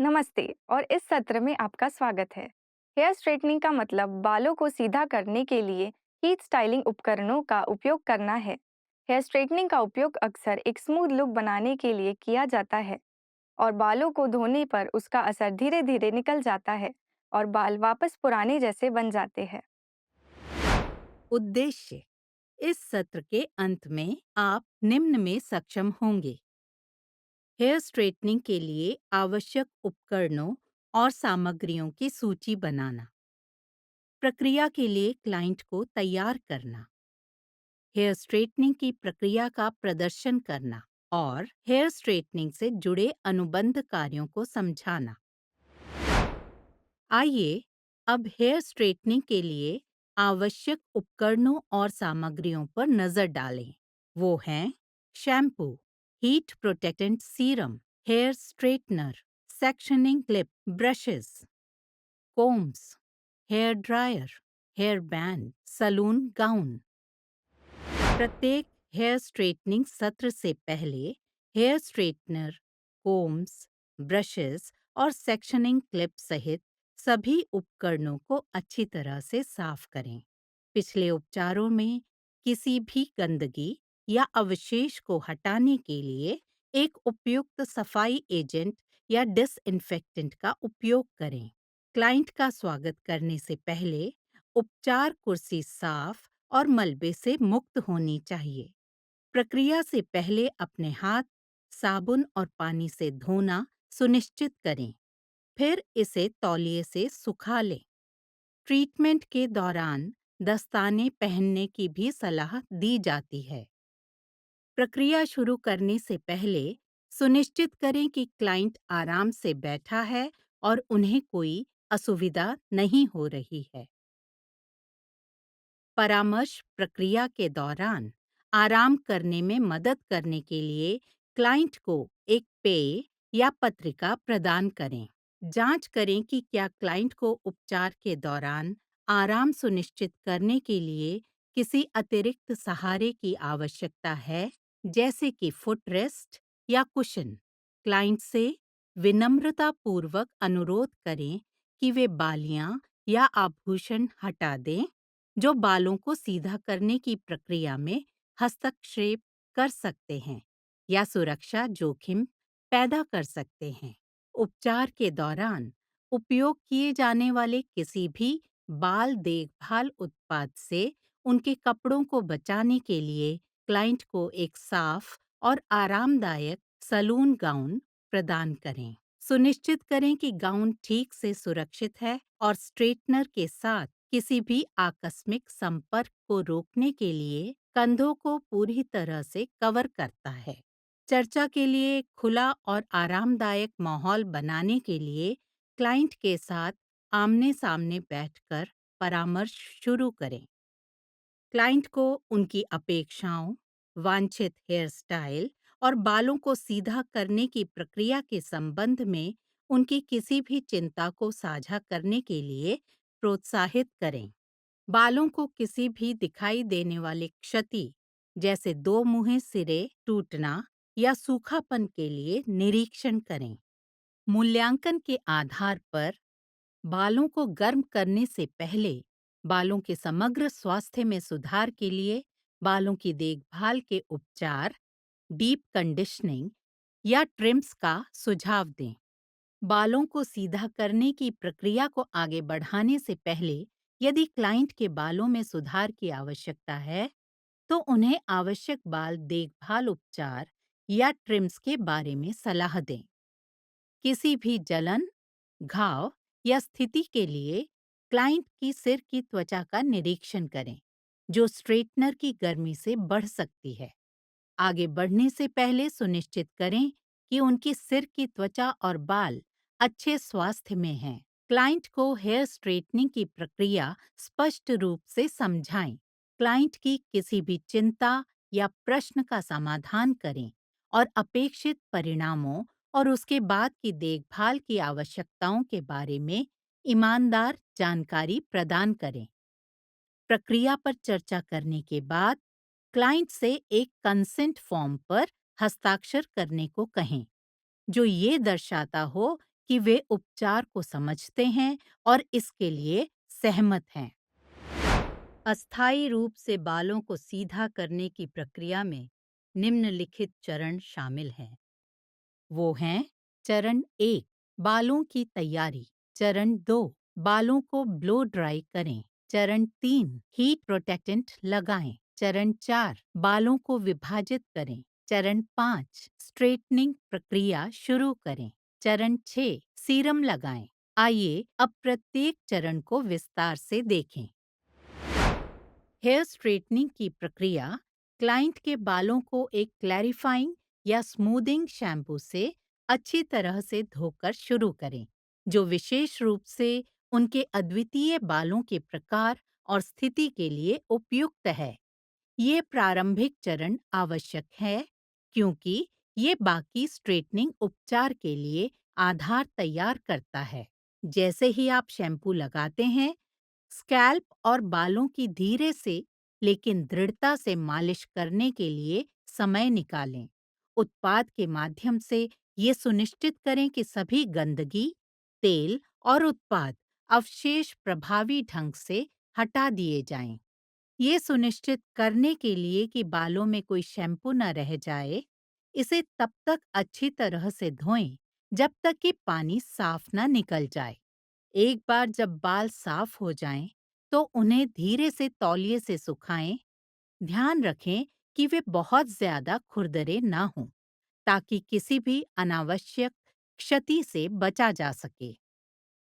नमस्ते और इस सत्र में आपका स्वागत है। हेयर स्ट्रेटनिंग का मतलब बालों को सीधा करने के लिए हीट स्टाइलिंग उपकरणों का उपयोग करना है। हेयर स्ट्रेटनिंग का उपयोग अक्सर एक स्मूथ लुक बनाने के लिए किया जाता है और बालों को धोने पर उसका असर धीरे धीरे निकल जाता है और बाल वापस पुराने जैसे बन जाते हैं। उद्देश्य। इस सत्र के अंत में आप निम्न में सक्षम होंगे: हेयर स्ट्रेटनिंग के लिए आवश्यक उपकरणों और सामग्रियों की सूची बनाना, प्रक्रिया के लिए क्लाइंट को तैयार करना, हेयर स्ट्रेटनिंग की प्रक्रिया का प्रदर्शन करना और हेयर स्ट्रेटनिंग से जुड़े अनुबंध कार्यों को समझाना। आइए अब हेयर स्ट्रेटनिंग के लिए आवश्यक उपकरणों और सामग्रियों पर नजर डालें। वो हैं: shampoo, heat protectant serum, hair straightener, sectioning clip, brushes, combs, hair dryer, hair band, salon gown. प्रत्येक हेयर स्ट्रेटनिंग सत्र से पहले हेयर स्ट्रेटनर, कोम्स, ब्रशेस और सेक्शनिंग क्लिप सहित सभी उपकरणों को अच्छी तरह से साफ करें। पिछले उपचारों में किसी भी गंदगी या अवशेष को हटाने के लिए एक उपयुक्त सफाई एजेंट या डिसइंफेक्टेंट का उपयोग करें। क्लाइंट का स्वागत करने से पहले उपचार कुर्सी साफ और मलबे से मुक्त होनी चाहिए। प्रक्रिया से पहले अपने हाथ साबुन और पानी से धोना सुनिश्चित करें, फिर इसे तौलिए से सुखा लें। ट्रीटमेंट के दौरान दस्ताने पहनने की भी सलाह दी जाती है। प्रक्रिया शुरू करने से पहले सुनिश्चित करें कि क्लाइंट आराम से बैठा है और उन्हें कोई असुविधा नहीं हो रही है। परामर्श प्रक्रिया के दौरान आराम करने में मदद करने के लिए क्लाइंट को एक पेय या पत्रिका प्रदान करें। जांच करें कि क्या क्लाइंट को उपचार के दौरान आराम सुनिश्चित करने के लिए किसी अतिरिक्त सहारे की आवश्यकता है, जैसे कि फुट रेस्ट या कुशन। क्लाइंट से विनम्रतापूर्वक अनुरोध करें कि वे बालियां या आभूषण हटा दें जो बालों को सीधा करने की प्रक्रिया में हस्तक्षेप कर सकते हैं या सुरक्षा जोखिम पैदा कर सकते हैं। उपचार के दौरान उपयोग किए जाने वाले किसी भी बाल देखभाल उत्पाद से उनके कपड़ों को बचाने के लिए क्लाइंट को एक साफ और आरामदायक सलून गाउन प्रदान करें। सुनिश्चित करें कि गाउन ठीक से सुरक्षित है और स्ट्रेटनर के साथ किसी भी आकस्मिक संपर्क को रोकने के लिए कंधों को पूरी तरह से कवर करता है। चर्चा के लिए खुला और आरामदायक माहौल बनाने के लिए क्लाइंट के साथ आमने-सामने बैठकर परामर्श शुरू करें। क्लाइंट को उनकी अपेक्षाओं, वांछित हेयर स्टाइल और बालों को सीधा करने की प्रक्रिया के संबंध में उनकी किसी भी चिंता को साझा करने के लिए प्रोत्साहित करें। बालों को किसी भी दिखाई देने वाली क्षति, जैसे दो मुंहे सिरे टूटना या सूखापन के लिए निरीक्षण करें। मूल्यांकन के आधार पर बालों को गर्म करने से पहले बालों के समग्र स्वास्थ्य में सुधार के लिए बालों की देखभाल के उपचार, डीप कंडीशनिंग या ट्रिम्स का सुझाव दें। बालों को सीधा करने की प्रक्रिया को आगे बढ़ाने से पहले यदि क्लाइंट के बालों में सुधार की आवश्यकता है, तो उन्हें आवश्यक बाल देखभाल उपचार या ट्रिम्स के बारे में सलाह दें। किसी भी जलन, घाव या स्थिति के लिए क्लाइंट की सिर की त्वचा का निरीक्षण करें, जो स्ट्रेटनर की गर्मी से बढ़ सकती है। आगे बढ़ने से पहले सुनिश्चित करें कि उनकी सिर की त्वचा और बाल अच्छे स्वास्थ्य में हैं। क्लाइंट को हेयर स्ट्रेटनिंग की प्रक्रिया स्पष्ट रूप से समझाएं। क्लाइंट की किसी भी चिंता या प्रश्न का समाधान करें और अपेक्षित परिणामों और उसके बाद की देखभाल की आवश्यकताओं के बारे में ईमानदार जानकारी प्रदान करें। प्रक्रिया पर चर्चा करने के बाद क्लाइंट से एक कंसेंट फॉर्म पर हस्ताक्षर करने को कहें, जो ये दर्शाता हो कि वे उपचार को समझते हैं और इसके लिए सहमत हैं। अस्थायी रूप से बालों को सीधा करने की प्रक्रिया में निम्नलिखित चरण शामिल हैं। वो हैं: चरण 1, बालों की तैयारी। चरण 2, बालों को ब्लो ड्राई करें। चरण 3, हीट प्रोटेक्टेंट लगाएं। चरण 4, बालों को विभाजित करें। चरण 5, स्ट्रेटनिंग प्रक्रिया शुरू करें। चरण 6, सीरम लगाएं। आइए अब प्रत्येक चरण को विस्तार से देखें। हेयर स्ट्रेटनिंग की प्रक्रिया क्लाइंट के बालों को एक क्लैरिफाइंग या स्मूदिंग शैम्पू से अच्छी तरह से धोकर शुरू करें, जो विशेष रूप से उनके अद्वितीय बालों के प्रकार और स्थिति के लिए उपयुक्त है। ये प्रारंभिक चरण आवश्यक है क्योंकि ये बाकी स्ट्रेटनिंग उपचार के लिए आधार तैयार करता है। जैसे ही आप शैम्पू लगाते हैं, स्कैल्प और बालों की धीरे से लेकिन दृढ़ता से मालिश करने के लिए समय निकालें। उत्पाद के माध्यम से ये सुनिश्चित करें कि सभी गंदगी, तेल और उत्पाद अवशेष प्रभावी ढंग से हटा दिए जाएं। ये सुनिश्चित करने के लिए कि बालों में कोई शैम्पू न रह जाए, इसे तब तक अच्छी तरह से धोएं जब तक कि पानी साफ न निकल जाए। एक बार जब बाल साफ हो जाएं, तो उन्हें धीरे से तौलिए से सुखाएं। ध्यान रखें कि वे बहुत ज्यादा खुरदरे ना हों, ताकि किसी भी अनावश्यक क्षति से बचा जा सके।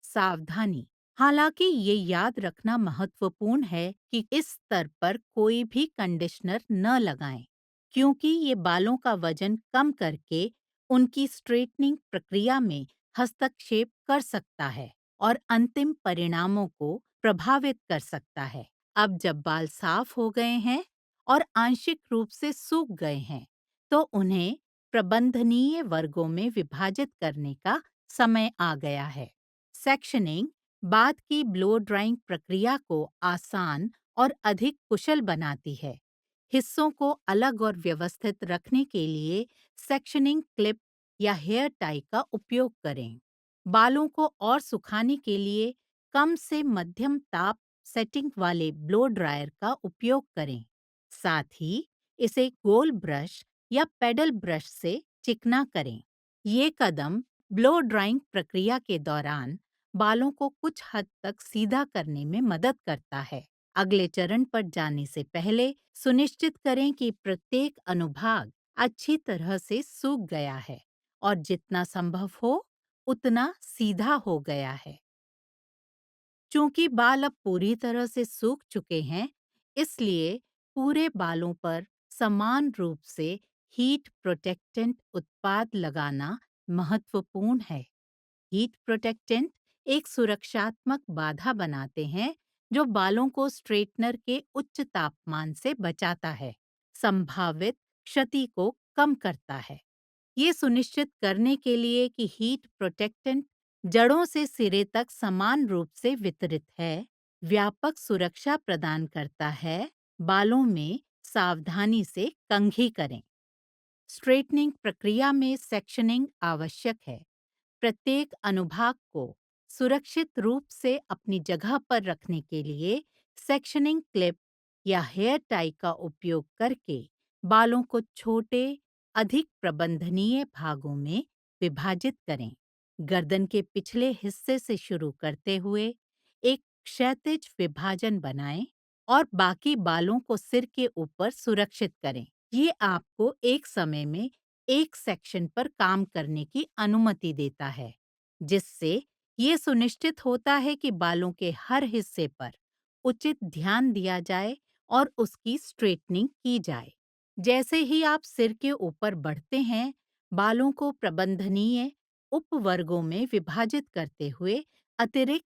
सावधानी: हालांकि ये याद रखना महत्वपूर्ण है कि इस स्तर पर कोई भी कंडीशनर न लगाएं, क्योंकि ये बालों का वजन कम करके उनकी स्ट्रेटनिंग प्रक्रिया में हस्तक्षेप कर सकता है और अंतिम परिणामों को प्रभावित कर सकता है। अब जब बाल साफ हो गए हैं और आंशिक रूप से सूख गए हैं, तो उन्हें प्रबंधनीय वर्गों में विभाजित करने का समय आ गया है। सेक्शनिंग बाद की ब्लो ड्राइंग प्रक्रिया को आसान और अधिक कुशल बनाती है। हिस्सों को अलग और व्यवस्थित रखने के लिए सेक्शनिंग क्लिप या हेयर टाई का उपयोग करें। बालों को और सुखाने के लिए कम से मध्यम ताप सेटिंग वाले ब्लो ड्रायर का उपयोग करें। साथ ही इसे गोल ब्रश या पेडल ब्रश से चिकना करें। ये कदम ब्लो ड्राइंग प्रक्रिया के दौरान बालों को कुछ हद तक सीधा करने में मदद करता है। अगले चरण पर जाने से पहले सुनिश्चित करें कि प्रत्येक अनुभाग अच्छी तरह से सूख गया है और जितना संभव हो उतना सीधा हो गया है। चूंकि बाल अब पूरी तरह से सूख चुके हैं, इसलिए पूरे बालों पर समान रूप से हीट प्रोटेक्टेंट उत्पाद लगाना महत्वपूर्ण है। हीट प्रोटेक्टेंट एक सुरक्षात्मक बाधा बनाते हैं जो बालों को स्ट्रेटनर के उच्च तापमान से बचाता है, संभावित क्षति को कम करता है। ये सुनिश्चित करने के लिए कि हीट प्रोटेक्टेंट जड़ों से सिरे तक समान रूप से वितरित है, व्यापक सुरक्षा प्रदान करता है। बालों में सावधानी से कंघी करें। स्ट्रेटनिंग प्रक्रिया में सेक्शनिंग आवश्यक है। प्रत्येक अनुभाग को सुरक्षित रूप से अपनी जगह पर रखने के लिए सेक्शनिंग क्लिप या हेयर टाई का उपयोग करके बालों को छोटे, अधिक प्रबंधनीय भागों में विभाजित करें। गर्दन के पिछले हिस्से से शुरू करते हुए एक क्षैतिज विभाजन बनाएं और बाकी बालों को सिर के ऊपर सुरक्षित करें। ये आपको एक समय में एक सेक्शन पर काम करने की अनुमति देता है, जिससे ये सुनिश्चित होता है कि बालों के हर हिस्से पर उचित ध्यान दिया जाए और उसकी स्ट्रेटनिंग की जाए। जैसे ही आप सिर के ऊपर बढ़ते हैं, बालों को प्रबंधनीय उपवर्गों में विभाजित करते हुए अतिरिक्त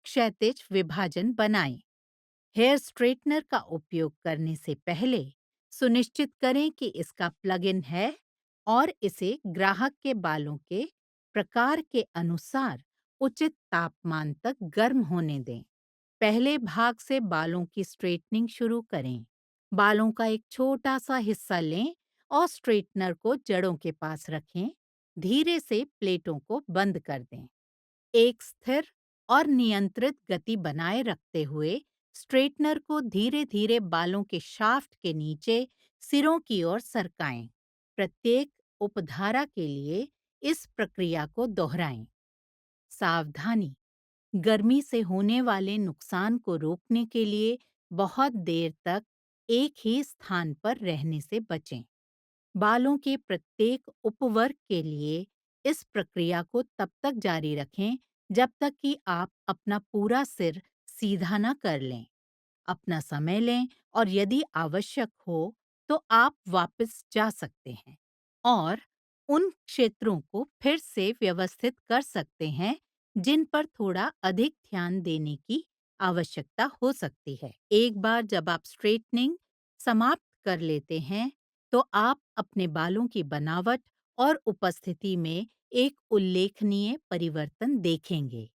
क्षैतिज विभाजन बनाएं। हेयर स्ट्रेटनर का उपयोग करने से पहले सुनिश्चित करें कि इसका प्लग इन है और इसे ग्राहक के बालों के प्रकार के अनुसार उचित तापमान तक गर्म होने दें। पहले भाग से बालों की स्ट्रेटनिंग शुरू करें। बालों का एक छोटा सा हिस्सा लें और स्ट्रेटनर को जड़ों के पास रखें। धीरे से प्लेटों को बंद कर दें। एक स्थिर और नियंत्रित गति बनाए रखते हुए स्ट्रेटनर को धीरे धीरे बालों के शाफ्ट के नीचे सिरों की ओर सरकाएं। प्रत्येक उपधारा के लिए इस प्रक्रिया को दोहराएं। सावधानी, गर्मी से होने वाले नुकसान को रोकने के लिए बहुत देर तक एक ही स्थान पर रहने से बचें। बालों के प्रत्येक उपवर्ग के लिए इस प्रक्रिया को तब तक जारी रखें जब तक कि आप अपना पूरा सिर सीधा न कर लें। अपना समय लें और यदि आवश्यक हो तो आप वापस जा सकते हैं और उन क्षेत्रों को फिर से व्यवस्थित कर सकते हैं जिन पर थोड़ा अधिक ध्यान देने की आवश्यकता हो सकती है। एक बार जब आप स्ट्रेटनिंग समाप्त कर लेते हैं तो आप अपने बालों की बनावट और उपस्थिति में एक उल्लेखनीय परिवर्तन देखेंगे।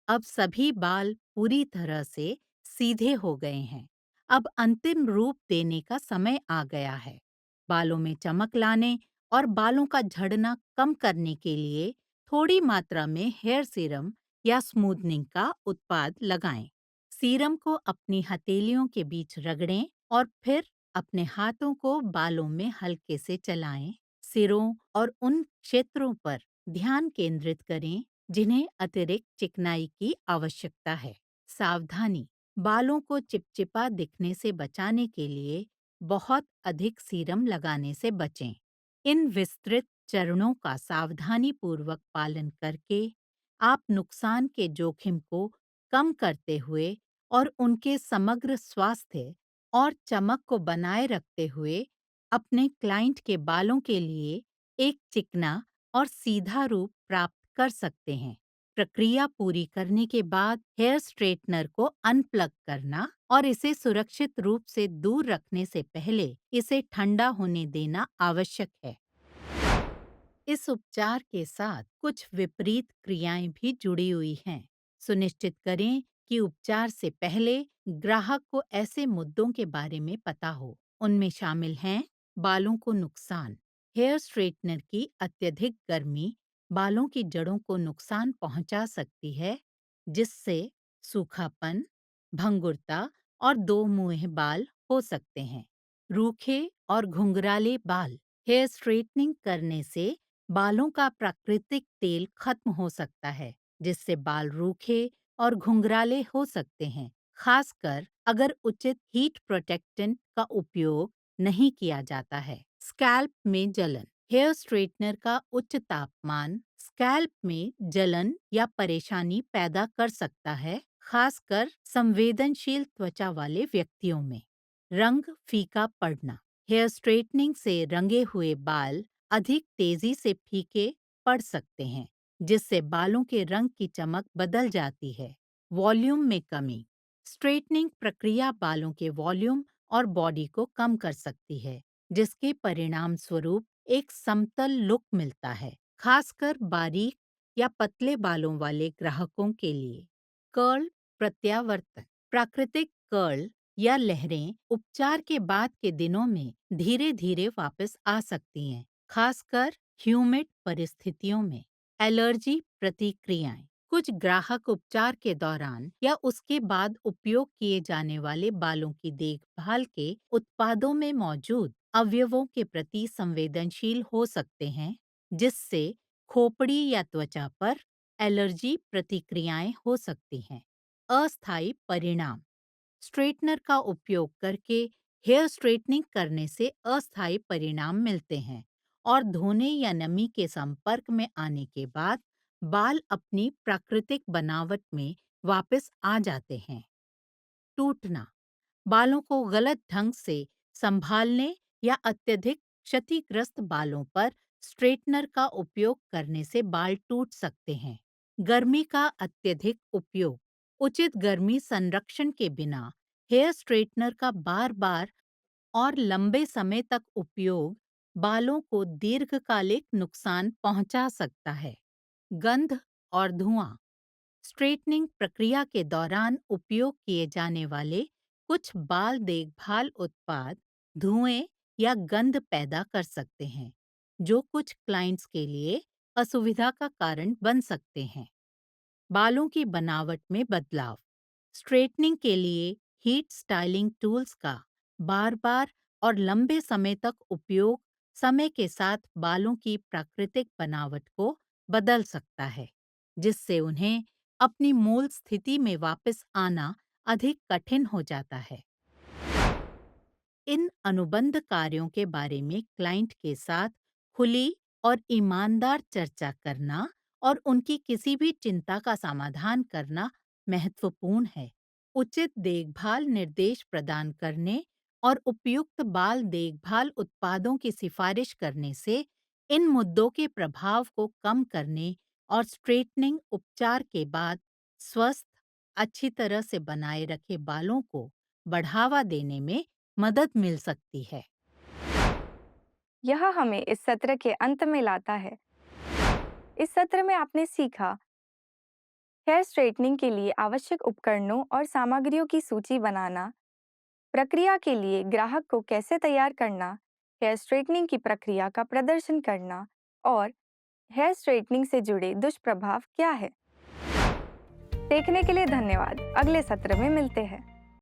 अब सभी बाल पूरी तरह से सीधे हो गए हैं। अब अंतिम रूप देने का समय आ गया है। बालों में चमक लाने और बालों का झड़ना कम करने के लिए थोड़ी मात्रा में हेयर सीरम या स्मूथनिंग का उत्पाद लगाएं। सीरम को अपनी हथेलियों के बीच रगड़ें और फिर अपने हाथों को बालों में हल्के से चलाएं। सिरों और उन क्षेत्रों पर ध्यान केंद्रित करें जिन्हें अतिरिक्त चिकनाई की आवश्यकता है। सावधानी, बालों को चिपचिपा दिखने से बचाने के लिए बहुत अधिक सीरम लगाने से बचें। इन विस्तृत चरणों का सावधानीपूर्वक पालन करके आप नुकसान के जोखिम को कम करते हुए और उनके समग्र स्वास्थ्य और चमक को बनाए रखते हुए अपने क्लाइंट के बालों के लिए एक चिकना और सीधा रूप प्राप्त कर सकते हैं। प्रक्रिया पूरी करने के बाद हेयर स्ट्रेटनर को अनप्लग करना और इसे सुरक्षित रूप से दूर रखने से पहले इसे ठंडा होने देना आवश्यक है। इस उपचार के साथ कुछ विपरीत क्रियाएं भी जुड़ी हुई हैं। सुनिश्चित करें कि उपचार से पहले ग्राहक को ऐसे मुद्दों के बारे में पता हो। उनमें शामिल हैं बालों को नुकसान। हेयर स्ट्रेटनर की अत्यधिक गर्मी बालों की जड़ों को नुकसान पहुंचा सकती है, जिससे सूखापन, भंगुरता और दो मुंह बाल हो सकते हैं। रूखे और घुंघराले बाल, हेयर स्ट्रेटनिंग करने से बालों का प्राकृतिक तेल खत्म हो सकता है, जिससे बाल रूखे और घुंघराले हो सकते हैं, खासकर अगर उचित हीट प्रोटेक्टेंट का उपयोग नहीं किया जाता है। स्कैल्प में जलन, हेयर स्ट्रेटनर का उच्च तापमान स्कैल्प में जलन या परेशानी पैदा कर सकता है, खासकर संवेदनशील त्वचा वाले व्यक्तियों में। रंग फीका पड़ना, हेयर स्ट्रेटनिंग से रंगे हुए बाल अधिक तेजी से फीके पड़ सकते हैं, जिससे बालों के रंग की चमक बदल जाती है। वॉल्यूम में कमी, स्ट्रेटनिंग प्रक्रिया बालों के वॉल्यूम और बॉडी को कम कर सकती है, जिसके परिणाम स्वरूप एक समतल लुक मिलता है, खासकर बारीक या पतले बालों वाले ग्राहकों के लिए। कर्ल प्रत्यावर्तन, प्राकृतिक कर्ल या लहरें उपचार के बाद के दिनों में धीरे धीरे वापस आ सकती हैं, खासकर ह्यूमिड परिस्थितियों में। एलर्जी प्रतिक्रियाएं, कुछ ग्राहक उपचार के दौरान या उसके बाद उपयोग किए जाने वाले बालों की देखभाल के उत्पादों में मौजूद अवयवों के प्रति संवेदनशील हो सकते हैं, जिससे खोपड़ी या त्वचा पर एलर्जी प्रतिक्रियाएं हो सकती हैं। अस्थायी परिणाम, स्ट्रेटनर का उपयोग करके हेयर स्ट्रेटनिंग करने से अस्थायी परिणाम मिलते हैं और धोने या नमी के संपर्क में आने के बाद बाल अपनी प्राकृतिक बनावट में वापस आ जाते हैं। टूटना, बालों को गलत ढंग से संभालने या अत्यधिक क्षतिग्रस्त बालों पर स्ट्रेटनर का उपयोग करने से बाल टूट सकते हैं। गर्मी का अत्यधिक उपयोग, उचित गर्मी संरक्षण के बिना हेयर स्ट्रेटनर का बार-बार और लंबे समय तक उपयोग बालों को दीर्घकालिक नुकसान पहुंचा सकता है। गंध और धुआं, स्ट्रेटनिंग प्रक्रिया के दौरान उपयोग किए जाने वाले कुछ बाल देखभाल उत्पाद धुएं या गंध पैदा कर सकते हैं, जो कुछ क्लाइंट्स के लिए असुविधा का कारण बन सकते हैं। बालों की बनावट में बदलाव। स्ट्रेटनिंग के लिए हीट स्टाइलिंग टूल्स का बार बार और लंबे समय तक उपयोग समय के साथ बालों की प्राकृतिक बनावट को बदल सकता है, जिससे उन्हें अपनी मूल स्थिति में वापस आना अधिक कठिन हो जाता है। इन अनुबंध कार्यों के बारे में क्लाइंट के साथ खुली और ईमानदार चर्चा करना और उनकी किसी भी चिंता का समाधान करना महत्वपूर्ण है। उचित देखभाल निर्देश प्रदान करने और उपयुक्त बाल देखभाल उत्पादों की सिफारिश करने से इन मुद्दों के प्रभाव को कम करने और स्ट्रेटनिंग उपचार के बाद स्वस्थ, अच्छी तरह से बनाए रखे बालों को बढ़ावा देने में मदद मिल सकती है। यह हमें इस सत्र के अंत में लाता है। इस सत्र में आपने सीखा हेयर स्ट्रेटनिंग के लिए आवश्यक उपकरणों और सामग्रियों की सूची बनाना, प्रक्रिया के लिए ग्राहक को कैसे तैयार करना, हेयर स्ट्रेटनिंग की प्रक्रिया का प्रदर्शन करना और हेयर स्ट्रेटनिंग से जुड़े दुष्प्रभाव क्या है। देखने के लिए धन्यवाद। अगले सत्र में मिलते हैं।